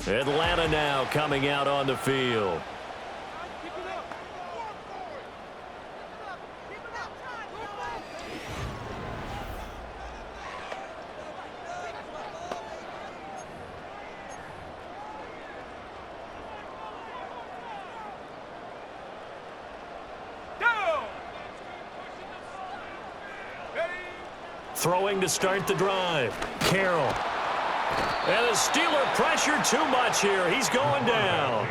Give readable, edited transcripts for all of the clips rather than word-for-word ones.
Atlanta now coming out on the field. Throwing to start the drive. Carroll. And the Steeler pressure too much here. He's going down.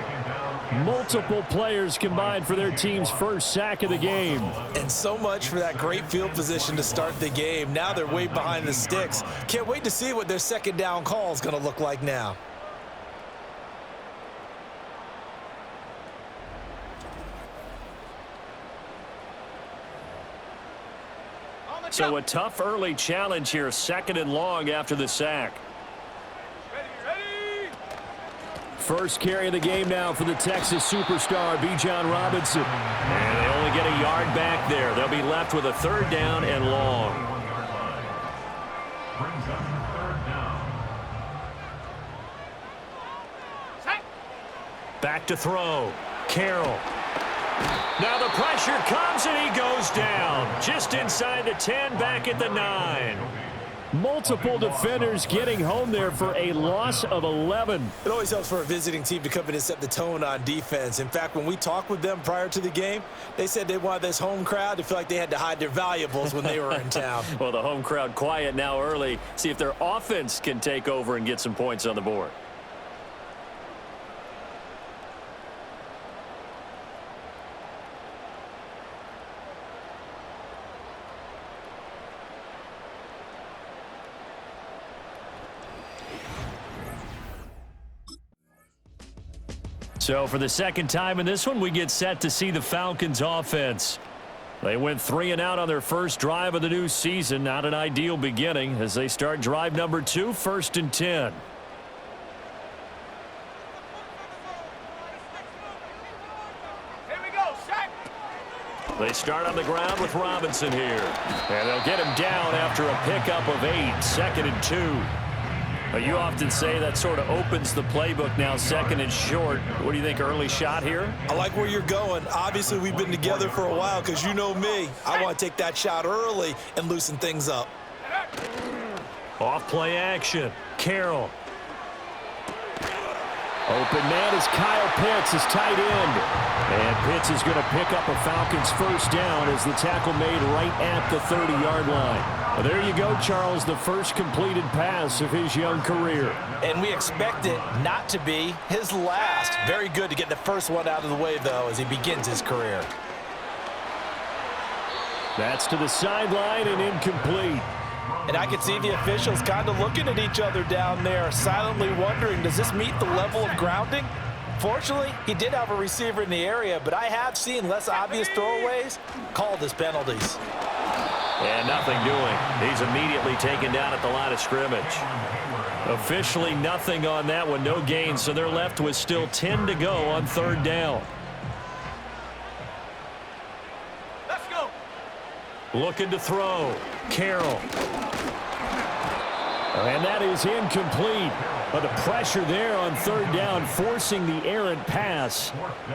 Multiple players combined for their team's first sack of the game. And so much for that great field position to start the game. Now they're way behind the sticks. Can't wait to see what their second down call is going to look like now. So a tough early challenge here, 2nd and long after the sack. First carry of the game now for the Texas superstar, Bijan Robinson. And they only get a yard back there. They'll be left with a 3rd down and long. Back to throw. Carroll. Now the pressure comes and he goes down. Just inside the 10, back at the 9. Multiple defenders getting home there for a loss of 11. It always helps for a visiting team to come in and set the tone on defense. In fact, when we talked with them prior to the game, they said they wanted this home crowd to feel like they had to hide their valuables when they were in town. Well, the home crowd quiet now early. See if their offense can take over and get some points on the board. So for the second time in this one, we get set to see the Falcons offense. They went 3 and out on their first drive of the new season. Not an ideal beginning as they start drive number 2, 1st and 10. Here we go, Shaq. They start on the ground with Robinson here. And they'll get him down after a pickup of 8, 2nd and 2. You often say that sort of opens the playbook now, 2nd and short. What do you think, early shot here? I like where you're going. Obviously, we've been together for a while because you know me. I want to take that shot early and loosen things up. Off play action. Carroll. Open man is Kyle Pitts, his tight end. And Pitts is going to pick up a Falcons first down as the tackle made right at the 30-yard line. Well, there you go, Charles, the first completed pass of his young career. And we expect it not to be his last. Very good to get the first one out of the way, though, as he begins his career. That's to the sideline and incomplete. And I could see the officials kind of looking at each other down there, silently wondering, does this meet the level of grounding? Fortunately, he did have a receiver in the area, but I have seen less obvious throwaways called as penalties. And nothing doing. He's immediately taken down at the line of scrimmage. Officially nothing on that one, no gain, so they're left with still 10 to go on 3rd down. Let's go. Looking to throw. Carroll. And that is incomplete. But the pressure there on 3rd down, forcing the errant pass.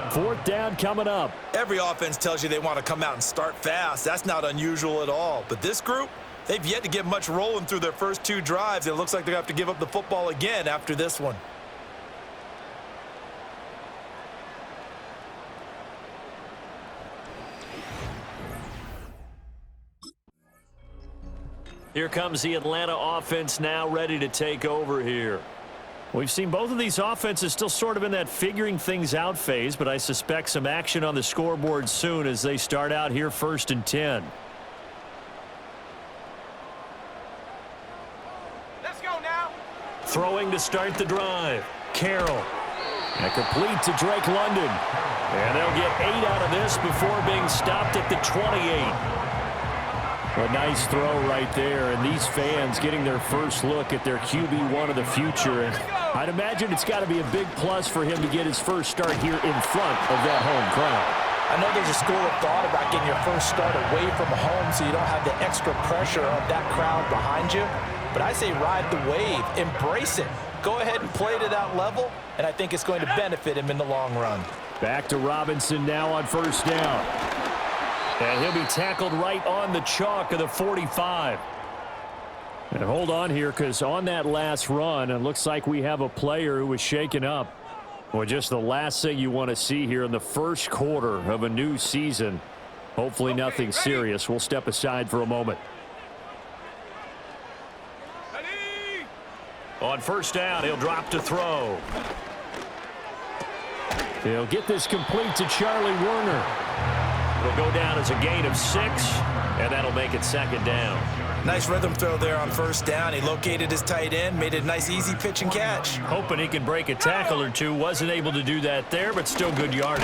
4th down coming up. Every offense tells you they want to come out and start fast. That's not unusual at all. But this group, they've yet to get much rolling through their first 2 drives. It looks like they're going to have to give up the football again after this one. Here comes the Atlanta offense now ready to take over here. We've seen both of these offenses still sort of in that figuring things out phase, but I suspect some action on the scoreboard soon as they start out here 1st and 10. Let's go now. Throwing to start the drive. Carroll. And complete to Drake London. And they'll get 8 out of this before being stopped at the 28. A nice throw right there, and these fans getting their first look at their QB1 of the future. And I'd imagine it's got to be a big plus for him to get his first start here in front of that home crowd. I know there's a school of thought about getting your first start away from home so you don't have the extra pressure of that crowd behind you. But I say ride the wave, embrace it. Go ahead and play to that level, and I think it's going to benefit him in the long run. Back to Robinson now on first down. And he'll be tackled right on the chalk of the 45. And hold on here, because on that last run, it looks like we have a player who was shaken up. Well, just the last thing you want to see here in the first quarter of a new season. Hopefully nothing serious. We'll step aside for a moment. Ready? On first down, he'll drop to throw. He'll get this complete to Charlie Werner. It'll go down as a gain of 6, and that'll make it second down. Nice rhythm throw there on first down. He located his tight end, made it a nice easy pitch and catch. Hoping he can break a tackle or two. Wasn't able to do that there, but still good yardage.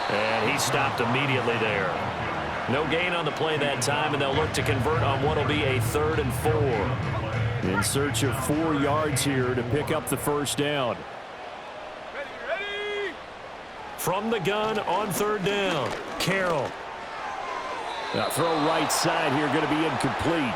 And he stopped immediately there. No gain on the play that time, and they'll look to convert on what will be a 3rd and 4. In search of 4 yards here to pick up the first down. Ready? From the gun on 3rd down, Carroll. Now throw right side here, going to be incomplete.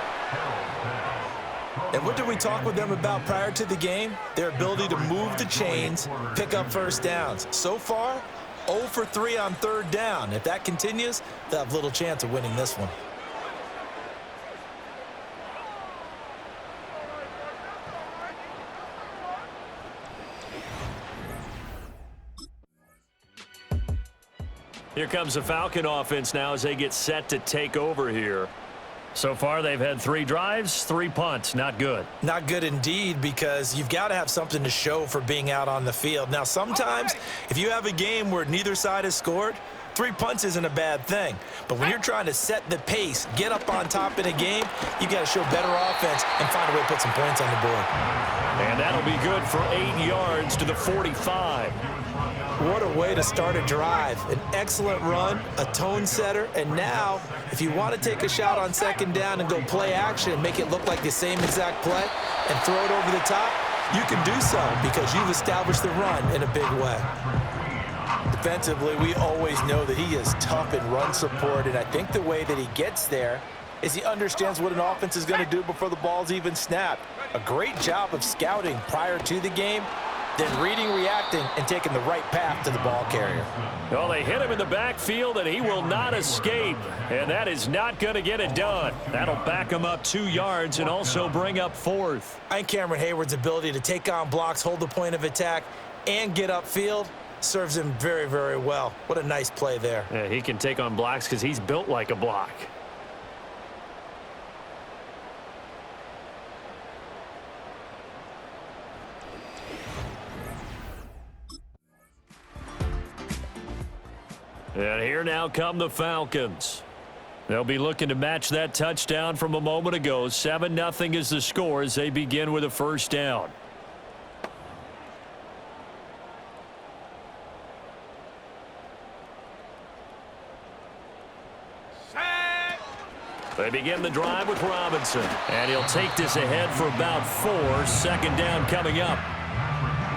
And what did we talk with them about prior to the game? Their ability to move the chains, pick up first downs. So far, 0 for 3 on 3rd down. If that continues, they'll have little chance of winning this one. Here comes the Falcon offense now as they get set to take over here. So far, they've had 3 drives, 3 punts. Not good. Not good indeed, because you've got to have something to show for being out on the field. Now, sometimes if you have a game where neither side has scored, 3 punts isn't a bad thing. But when you're trying to set the pace, get up on top in a game, you've got to show better offense and find a way to put some points on the board. And that'll be good for 8 yards to the 45. What a way to start a drive. An excellent run, a tone setter, and now if you want to take a shot on 2nd down and go play action and make it look like the same exact play and throw it over the top, you can do so because you've established the run in a big way. Defensively, we always know that he is tough in run support, and I think the way that he gets there is he understands what an offense is going to do before the ball's even snapped. A great job of scouting prior to the game, then reading, reacting, and taking the right path to the ball carrier. Well, they hit him in the backfield, and he will not escape. And that is not going to get it done. That'll back him up 2 yards and also bring up 4th. I think Cameron Hayward's ability to take on blocks, hold the point of attack, and get upfield serves him very, very well. What a nice play there. Yeah, he can take on blocks because he's built like a block. And here now come the Falcons. They'll be looking to match that touchdown from a moment ago. 7-0 is the score as they begin with a first down. Set. They begin the drive with Robinson. And he'll take this ahead for about 4. 2nd down coming up.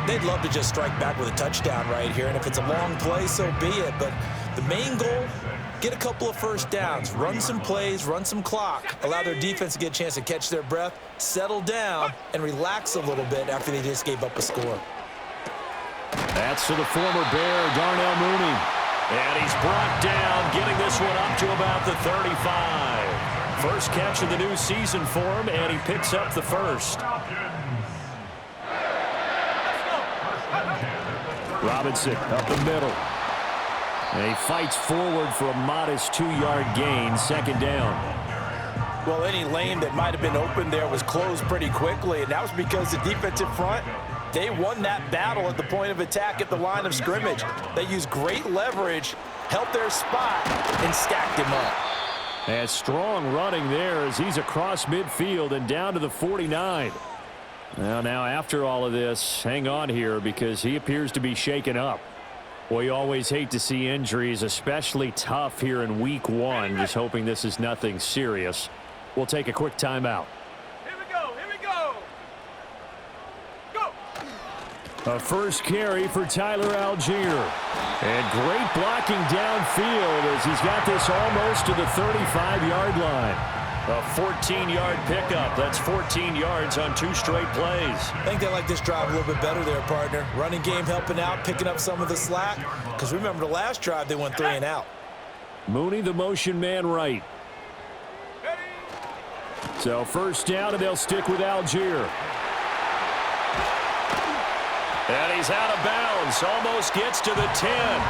They'd love to just strike back with a touchdown right here, and if it's a long play, so be it. But the main goal, get a couple of first downs, run some plays, run some clock, allow their defense to get a chance to catch their breath, settle down, and relax a little bit after they just gave up a score. That's to the former Bear, Darnell Mooney. And he's brought down, getting this one up to about the 35. First catch of the new season for him, and he picks up the first. Robinson up the middle. And he fights forward for a modest 2-yard gain, 2nd down. Well, any lane that might have been open there was closed pretty quickly, and that was because the defensive front, they won that battle at the point of attack at the line of scrimmage. They used great leverage, held their spot, and stacked him up. And strong running there as he's across midfield and down to the 49. Well, now after all of this, hang on here because he appears to be shaken up. Well, you always hate to see injuries, especially tough here in week 1. Just hoping this is nothing serious. We'll take a quick timeout. Here we go. Here we go. Go. A first carry for Tyler Algier. And great blocking downfield as he's got this almost to the 35-yard line. A 14-yard pickup. That's 14 yards on 2 straight plays. I think they like this drive a little bit better there, partner. Running game helping out, picking up some of the slack. Because remember the last drive, they went 3 and out. Mooney, the motion man right. So first down, and they'll stick with Algier. And he's out of bounds. Almost gets to the 10.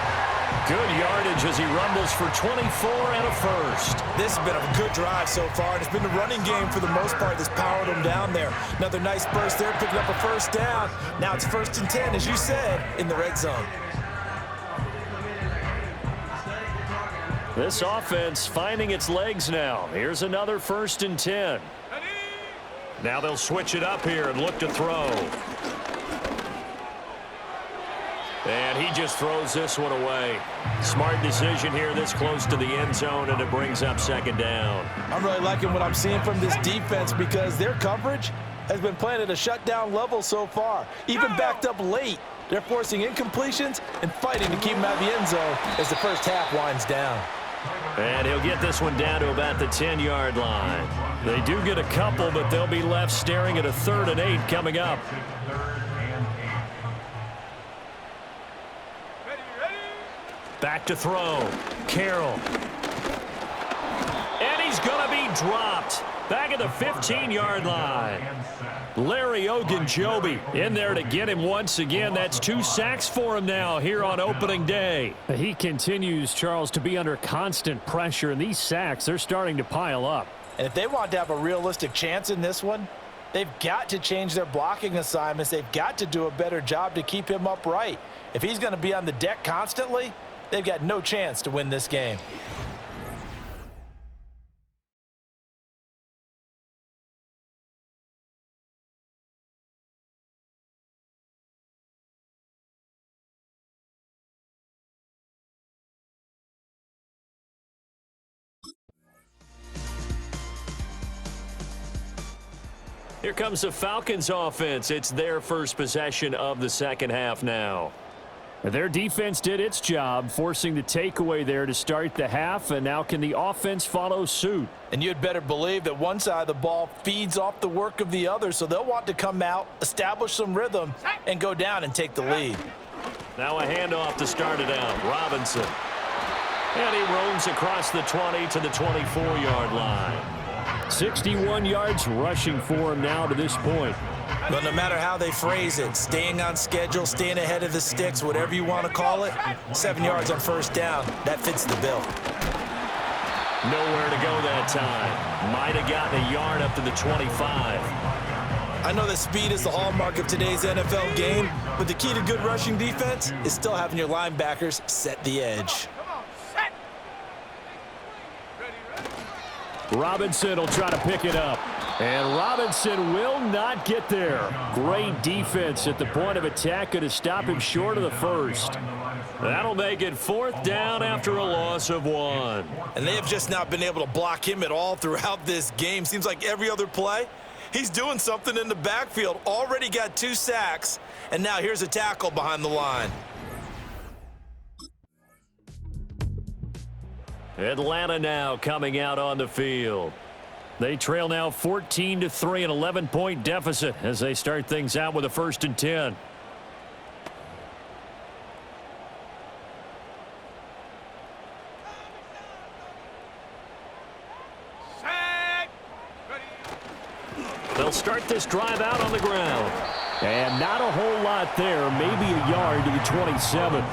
Good yardage as he rumbles for 24 and a first. This has been a good drive so far, and it's been the running game for the most part that's powered them down there. Another nice burst there, picking up a first down. Now it's 1st and 10, as you said, in the red zone. This offense finding its legs now. Here's another 1st and 10. Now they'll switch it up here and look to throw. And he just throws this one away. Smart decision here this close to the end zone, and it brings up 2nd down. I'm really liking what I'm seeing from this defense because their coverage has been playing at a shutdown level so far. Even backed up late, they're forcing incompletions and fighting to keep them out of the end zone as the first half winds down. And he'll get this one down to about the 10-yard line. They do get a couple, but they'll be left staring at a 3rd and 8 coming up. Back to throw. Carroll. And he's going to be dropped. Back at the 15-yard line. Larry Ogunjobi in there to get him once again. That's 2 sacks for him now here on opening day. He continues, Charles, to be under constant pressure, and these sacks, they're starting to pile up. And if they want to have a realistic chance in this one, they've got to change their blocking assignments. They've got to do a better job to keep him upright. If he's going to be on the deck constantly, they've got no chance to win this game. Here comes the Falcons offense. It's their first possession of the second half now. Their defense did its job, forcing the takeaway there to start the half, and now can the offense follow suit? And you'd better believe that one side of the ball feeds off the work of the other, so they'll want to come out, establish some rhythm, and go down and take the lead. Now a handoff to start it out. Robinson. And he roams across the 20 to the 24-yard line. 61 yards rushing for him now to this point. But no matter how they phrase it, staying on schedule, staying ahead of the sticks, whatever you want to call it, 7 yards on first down, that fits the bill. Nowhere to go that time. Might have gotten a yard up to the 25. I know that speed is the hallmark of today's NFL game, but the key to good rushing defense is still having your linebackers set the edge. Robinson will try to pick it up. And Robinson will not get there. Great defense at the point of attack, going to stop him short of the first. That'll make it 4th down after a loss of 1. And they have just not been able to block him at all throughout this game. Seems like every other play, he's doing something in the backfield. Already got 2 sacks, and now here's a tackle behind the line. Atlanta now coming out on the field. They trail now 14-3, an 11-point deficit as they start things out with a 1st and 10. They'll start this drive out on the ground. And not a whole lot there, maybe a yard to the 27.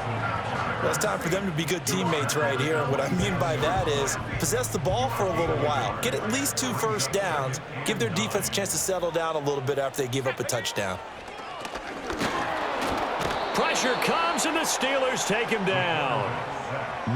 Well, it's time for them to be good teammates right here. And what I mean by that is possess the ball for a little while. Get at least 2 first downs. Give their defense a chance to settle down a little bit after they give up a touchdown. Pressure comes, and the Steelers take him down.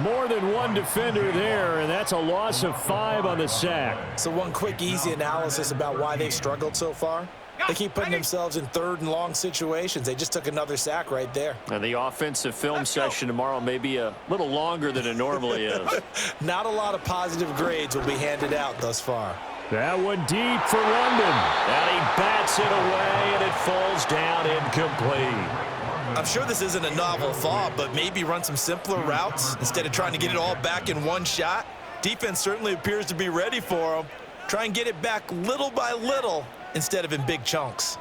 More than one defender there, and that's a loss of 5 on the sack. So one quick, easy analysis about why they've struggled so far. They keep putting themselves in 3rd and long situations. They just took another sack right there. And the offensive film session tomorrow may be a little longer than it normally is. Not a lot of positive grades will be handed out thus far. That one deep for London. And he bats it away, and it falls down incomplete. I'm sure this isn't a novel thought, but maybe run some simpler routes instead of trying to get it all back in one shot. Defense certainly appears to be ready for them. Try and get it back little by little instead of in big chunks.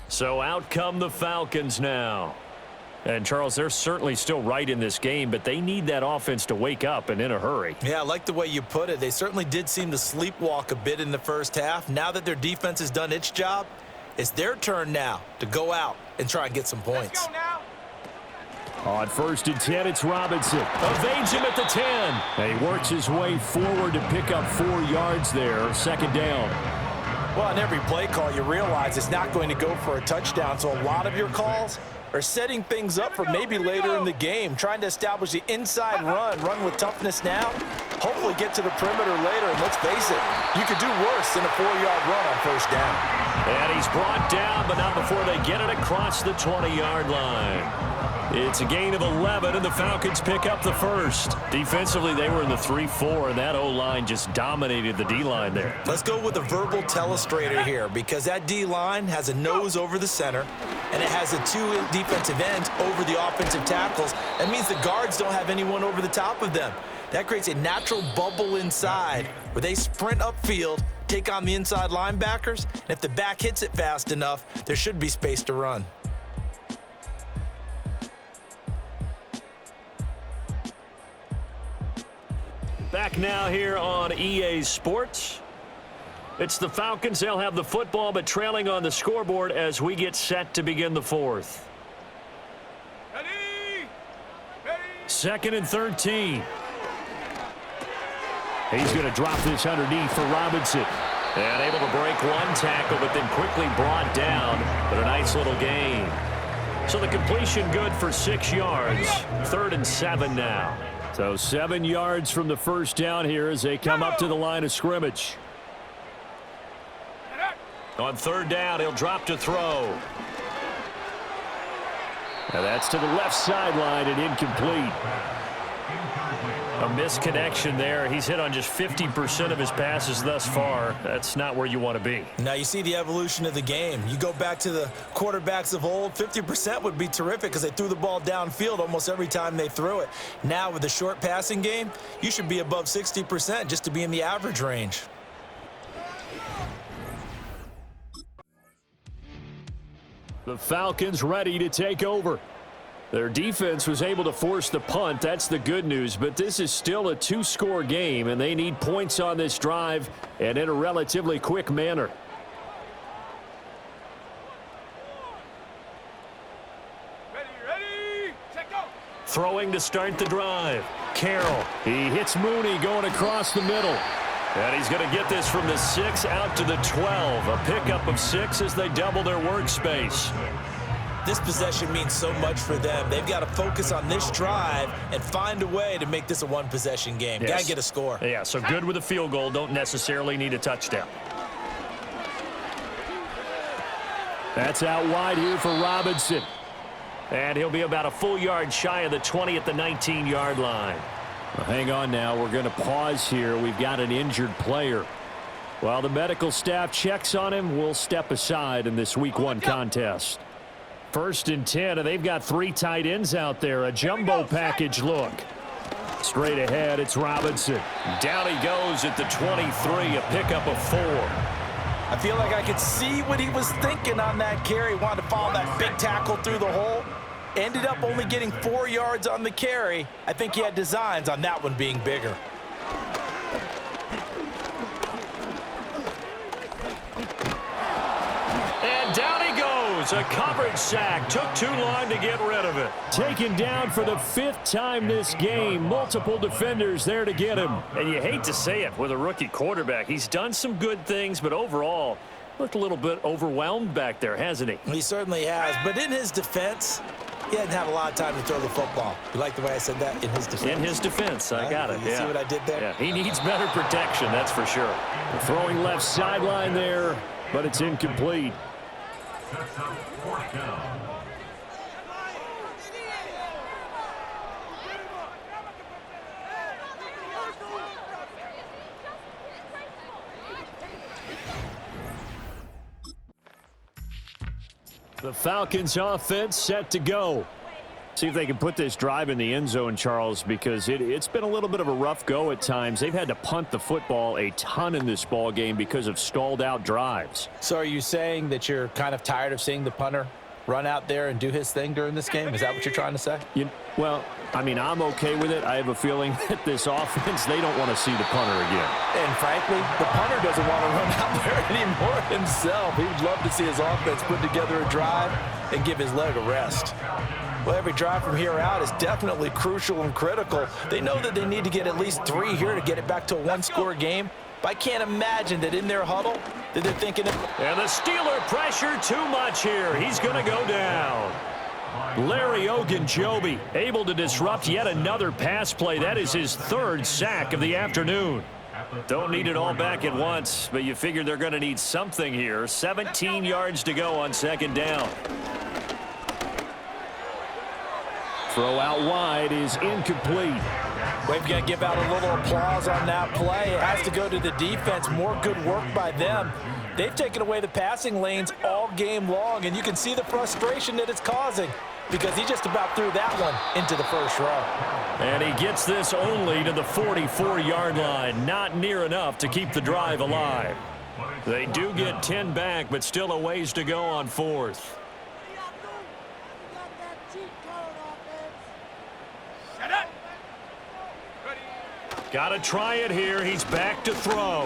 So out come the Falcons now. And, Charles, they're certainly still right in this game, but they need that offense to wake up and in a hurry. Yeah, I like the way you put it. They certainly did seem to sleepwalk a bit in the first half. Now that their defense has done its job, it's their turn now to go out and try and get some points. Let's go now. On 1st and 10, it's Robinson. Evades him at the 10. And he works his way forward to pick up 4 yards there. 2nd down. Well, on every play call, you realize it's not going to go for a touchdown, so a lot of your calls are setting things up for maybe later in the game, trying to establish the inside run with toughness now, hopefully get to the perimeter later, and let's face it, you could do worse than a 4-yard run on 1st down. And he's brought down, but not before they get it across the 20-yard line. It's a gain of 11, and the Falcons pick up the first. Defensively, they were in the 3-4, and that O-line just dominated the D-line there. Let's go with a verbal telestrator here, because that D-line has a nose over the center, and it has a 2 defensive ends over the offensive tackles. That means the guards don't have anyone over the top of them. That creates a natural bubble inside where they sprint upfield, take on the inside linebackers, and if the back hits it fast enough, there should be space to run. Back now here on EA Sports. It's the Falcons. They'll have the football, but trailing on the scoreboard as we get set to begin the 4th. Ready. Ready. 2nd and 13. He's going to drop this underneath for Robinson. And able to break 1 tackle, but then quickly brought down. But a nice little gain. So the completion good for 6 yards. 3rd and 7 now. So 7 yards from the 1st down here as they come up to the line of scrimmage. On 3rd down, he'll drop to throw. Now that's to the left sideline and incomplete. A misconnection there. He's hit on just 50% of his passes thus far. That's not where you want to be. Now you see the evolution of the game. You go back to the quarterbacks of old, 50% would be terrific because they threw the ball downfield almost every time they threw it. Now with the short passing game, you should be above 60% just to be in the average range. The Falcons ready to take over. Their defense was able to force the punt. That's the good news, but this is still a 2-score game, and they need points on this drive and in a relatively quick manner. Ready. Check go. Throwing to start the drive. Carroll. He hits Mooney going across the middle. And he's going to get this from the 6 out to the 12. A pickup of 6 as they double their workspace. This possession means so much for them. They've got to focus on this drive and find a way to make this a one-possession game. Yes. Got to get a score. Yeah, so good with a field goal. Don't necessarily need a touchdown. That's out wide here for Robinson. And he'll be about a full yard shy of the 20 at the 19-yard line. Well, hang on now. We're going to pause here. We've got an injured player. While the medical staff checks on him, we'll step aside in this Week 1 contest. 1st and 10, and they've got 3 tight ends out there. A jumbo package look. Straight ahead, it's Robinson. Down he goes at the 23, a pickup of 4. I feel like I could see what he was thinking on that carry. Wanted to follow that big tackle through the hole. Ended up only getting 4 yards on the carry. I think he had designs on that one being bigger. And down he goes. A coverage sack. Took too long to get rid of it. Taken down for the 5th time this game. Multiple defenders there to get him. And you hate to say it with a rookie quarterback. He's done some good things, but overall, looked a little bit overwhelmed back there, hasn't he? He certainly has. But in his defense, he hadn't had a lot of time to throw the football. You like the way I said that? In his defense? In his defense. I got it. You see what I did there? Yeah, he needs better protection, that's for sure. Throwing left sideline there, but it's incomplete. The Falcons offense set to go. See if they can put this drive in the end zone, Charles, because it's been a little bit of a rough go at times. They've had to punt the football a ton in this ball game because of stalled out drives. So are you saying that you're kind of tired of seeing the punter run out there and do his thing during this game? Is that what you're trying to say? Well, I mean, I'm okay with it. I have a feeling that this offense, they don't want to see the punter again. And frankly, the punter doesn't want to run out there anymore himself. He would love to see his offense put together a drive and give his leg a rest. Well, every drive from here out is definitely crucial and critical. They know that they need to get at least 3 here to get it back to a one-score game. But I can't imagine that in their huddle that they're thinking of... And the Steeler pressure too much here. He's going to go down. Larry Ogunjobi able to disrupt yet another pass play. That is his 3rd sack of the afternoon. Don't need it all back at once, but you figure they're going to need something here. 17 yards to go on 2nd down. Throw out wide is incomplete. We've got to give out a little applause on that play. It has to go to the defense. More good work by them. They've taken away the passing lanes all game long, and you can see the frustration that it's causing because he just about threw that one into the first row. And he gets this only to the 44-yard line. Not near enough to keep the drive alive. They do get 10 back, but still a ways to go on 4th. Got to try it here. He's back to throw.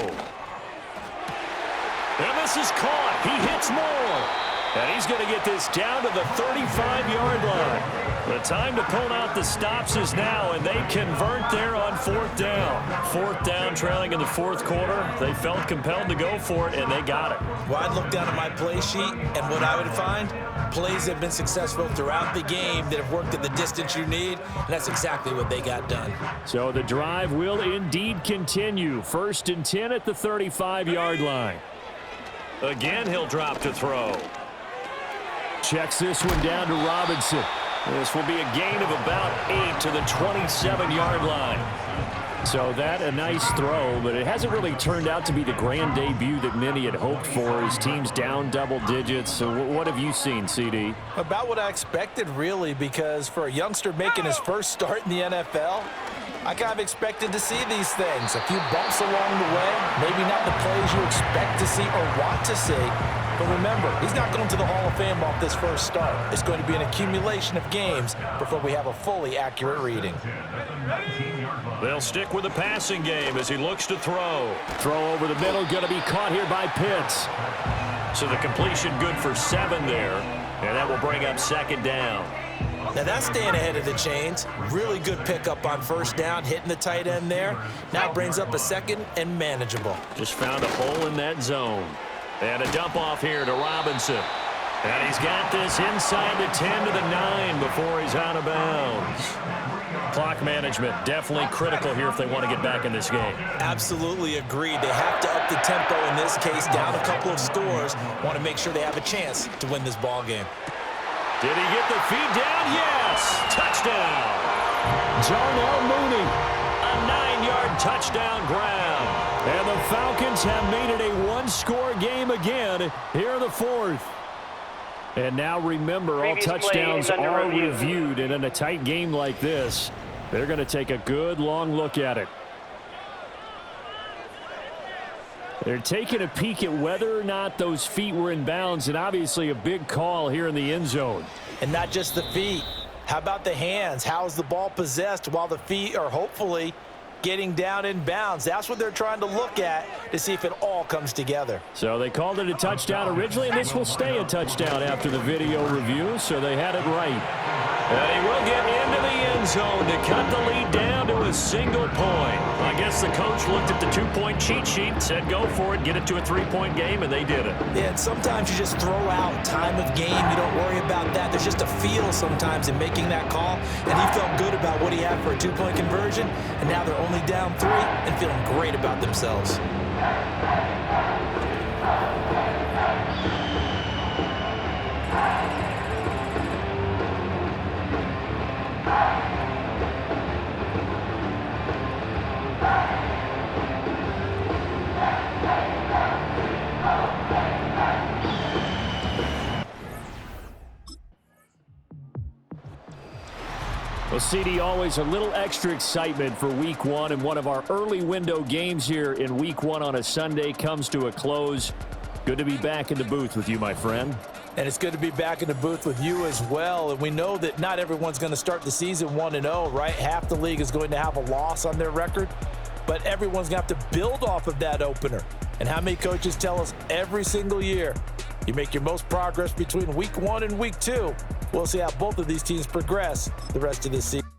And this is caught. He hits more. And he's going to get this down to the 35-yard line. The time to pull out the stops is now, and they convert there on 4th down. 4th down, trailing in the 4th quarter. They felt compelled to go for it, and they got it. Well, I'd look down at my play sheet, and what I would find, plays have been successful throughout the game that have worked at the distance you need, and that's exactly what they got done. So the drive will indeed continue. 1st and 10 at the 35-yard line. Again, he'll drop to throw. Checks this one down to Robinson. This will be a gain of about 8 to the 27-yard line. So that a nice throw, but it hasn't really turned out to be the grand debut that many had hoped for. His team's down double digits. So what have you seen, CD? About what I expected, really, because for a youngster making his first start in the NFL, I kind of expected to see these things. A few bumps along the way, maybe not the plays you expect to see or want to see. But remember, he's not going to the Hall of Fame off this first start. It's going to be an accumulation of games before we have a fully accurate reading. They'll stick with the passing game as he looks to throw. Throw over the middle, going to be caught here by Pitts. So the completion good for 7 there, and that will bring up 2nd down. Now that's staying ahead of the chains. Really good pickup on 1st down, hitting the tight end there. Now it brings up a 2nd and manageable. Just found a hole in that zone. And a dump off here to Robinson. And he's got this inside the 10 to the 9 before he's out of bounds. Clock management definitely critical here if they want to get back in this game. Absolutely agreed. They have to up the tempo in this case, down a couple of scores. Want to make sure they have a chance to win this ball game. Did he get the feed down? Yes! Touchdown! Darnell Mooney. A 9-yard touchdown grab. And the Falcons have made it a one-score game again here in the 4th. And now remember, all touchdowns are reviewed, and in a tight game like this, they're going to take a good long look at it. They're taking a peek at whether or not those feet were in bounds, and obviously a big call here in the end zone. And not just the feet. How about the hands? How is the ball possessed while the feet are hopefully getting down in bounds? That's what they're trying to look at to see if it all comes together. So they called it a touchdown originally, and this will stay a touchdown after the video review, so they had it right. And he will get into the end zone to cut the lead down to a single point. I guess the coach looked at the 2-point cheat sheet, said go for it, get it to a 3-point game, and they did it. Yeah, and sometimes you just throw out time of game. You don't worry about that. There's just a feel sometimes in making that call, and he felt good about what he had for a 2-point conversion, and now they're only down 3 and feeling great about themselves. CD, always a little extra excitement for Week 1, and one of our early window games here in Week 1 on a Sunday comes to a close. Good to be back in the booth with you, my friend. And it's good to be back in the booth with you as well. And we know that not everyone's going to start the season 1-0, right? Half the league is going to have a loss on their record, but everyone's going to have to build off of that opener. And how many coaches tell us every single year, you make your most progress between Week 1 and Week 2. We'll see how both of these teams progress the rest of this season.